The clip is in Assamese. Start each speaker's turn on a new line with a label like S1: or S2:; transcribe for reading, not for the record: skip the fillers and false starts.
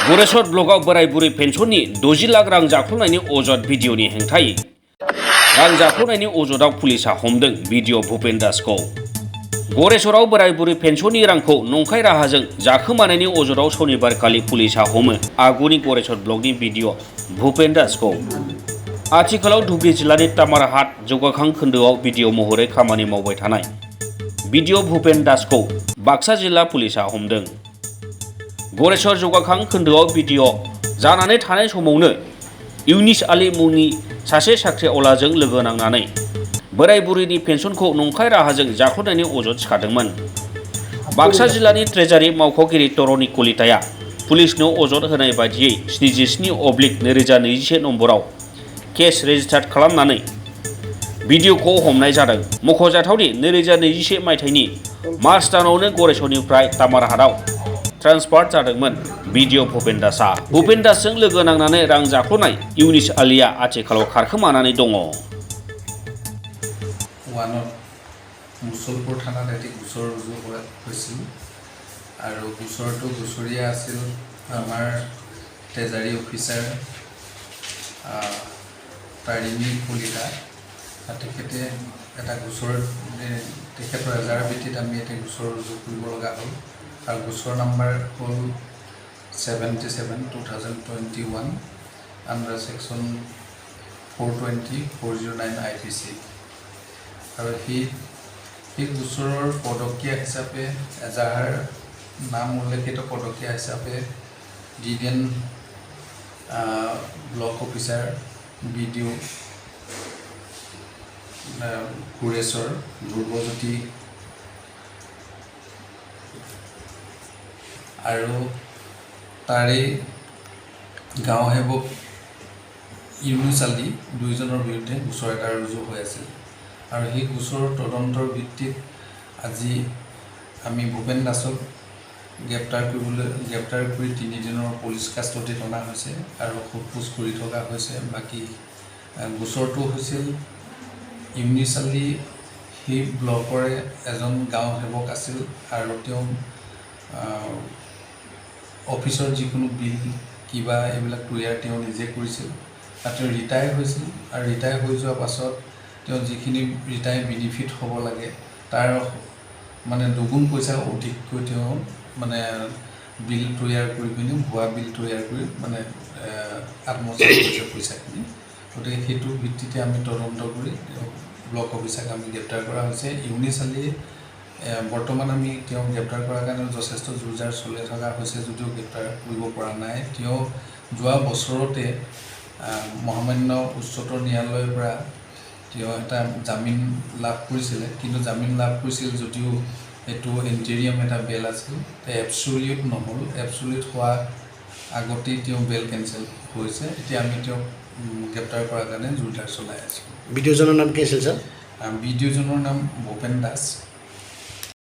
S1: गरेस्वर ब्लकआव बोराय बुरै पेन्सननि 60 लाख रां जाख्ल'नायनि अजद भिडिअनि हेंथायै रां जाख्ल'नायनि अजदआव पुलिसा हमदों भिडिअ भुपेन दासखौ। गरेस्वराव बोराय बुरै पेन्सननि रांखौ नंखाय राहाजों जाखोमानायनि अजदआव सनिबारखालि पुलिसा हमो आगुनि गरेस्वर ब्लकनि भिडिअ भुपेन दासखौ। आथिखालाव धुबरी जिल्लानि तामारहाट जौगाखां खोन्दोआव भिडिअ महरै खामानि मावबाय थानाय भिडिअ भुपेन दासखौ बाक्सा जिल्ला पुलिसा हमदों। गरेस्वर जौगाखां खोन्दोआव भिडिअ जानानै थानाय समावनो इउनिस आली मुंनि सासे साख्रिआवलाजों लोगो नांनानै बोराय बुरैनि पेन्सनखौ नंखाय राहाजों जाख्ल'नायनि अजद सिखादोंमोन। बाक्सा जिल्लानि ट्रेजारि मावख'गिरि तरनि कलिताया पुलिसनो अजद होनाय बायदियै 77/2021 नम्बराव केस रेजिस्टार खालामनानै भिडिअखौ हमनाय जादों। मख'जाथावदि 2021 मायथाइनि मार्च दानावनो गरेस्वरनिफ्राय तामारहाटआव ट्रान्सफार जादोंमोन भिडिअ भुपेन दासआ। भुपेन दासजों लोगो नांनानै रां जाख्ल'नाय इउनिस आलीआ आथिखालाव खारखोमानानै दङ।
S2: मुसलपुर थानात এটি গোচৰ ৰুজু হৈছিল আৰু গোচৰটো গোচৰীয়া আছিল আমাৰ ট্ৰেজাৰী অফিচাৰ তাৰিণী কলিতা। তেখেতে এটা গোচৰ তেখেতৰ এজাহাৰ ভিত্তিত আমি এটা গোচৰ ৰুজু কৰিব লগা হ'ল আৰু গোচৰ নাম্বাৰ হ'ল 77/2021 আণ্ডাৰ ছেকশ্যন 420/409 IPC। আৰু সেই গোচৰৰ পদকীয়া হিচাপে এজাহাৰ নাম উল্লেখিত পদকীয়া হিচাপে DDN block officer BDO Goreswar Dhrubajyoti আৰু তাৰে গাঁও সেৱক ইউনুছ আলী দুইজনৰ বিৰুদ্ধে গোচৰ এটা ৰুজু হৈ আছিল আৰু সেই গোচৰৰ তদন্তৰ ভিত্তিত আজি আমি ভুপেন দাসক গ্ৰেপ্তাৰ কৰি 3 দিনৰ পুলিচ কাষ্টডিত অনা হৈছে আৰু সোধপোছ কৰি থকা হৈছে। বাকী গোচৰটো হৈছিল ইউনিছ আলী সেই ব্লকৰে এজন গাঁও সেৱক আছিল আৰু তেওঁ অফিচৰ যিকোনো বিল কিবা এইবিলাক তৈয়াৰ তেওঁ নিজে কৰিছিল আৰু তেওঁ ৰিটায়াৰ হৈছিল আৰু ৰিটায়াৰ হৈ যোৱাৰ পাছত তেওঁ যিখিনি ৰিটায়াৰ বেনিফিট হ'ব লাগে তাৰ মানে দুগুণ পইচা অধিককৈ তেওঁ মানে বিল তৈয়াৰ কৰি পিনি ভুৱা বিল তৈয়াৰ কৰি মানে আত্মসাৎ কৰিছে পইচাখিনি। গতিকে সেইটোৰ ভিত্তিতে আমি তদন্ত কৰি ব্লক অফিচাৰক আমি গ্ৰেপ্তাৰ কৰা হৈছে। ইউনিছ আলীয়ে বৰ্তমান আমি তেওঁ গ্ৰেপ্তাৰ কৰাৰ কাৰণে যথেষ্ট যুঁজাৰ চলাই থকা হৈছে যদিও গ্ৰেপ্তাৰ কৰিব পৰা নাই। তেওঁ যোৱা বছৰতে মহামান্য উচ্চতৰ ন্যায়ালয়ৰ পৰা তেওঁ এটা জামিন লাভ কৰিছিলে, কিন্তু জামিন লাভ কৰিছিল যদিও এইটো ইণ্টেৰিয়াম এটা বেল আছিল, এবছলিউট নহ'ল। এবছলিউট হোৱা আগতেই তেওঁ বেল কেঞ্চেল হৈছে। এতিয়া আমি তেওঁক গ্ৰেপ্তাৰ কৰাৰ কাৰণে যুঁজাৰ চলাই আছোঁ।
S3: ভিডিঅ'জনৰ নাম কি আছিল ছাৰ?
S2: ভিডিঅ'জনৰ নাম ভুপেন দাস।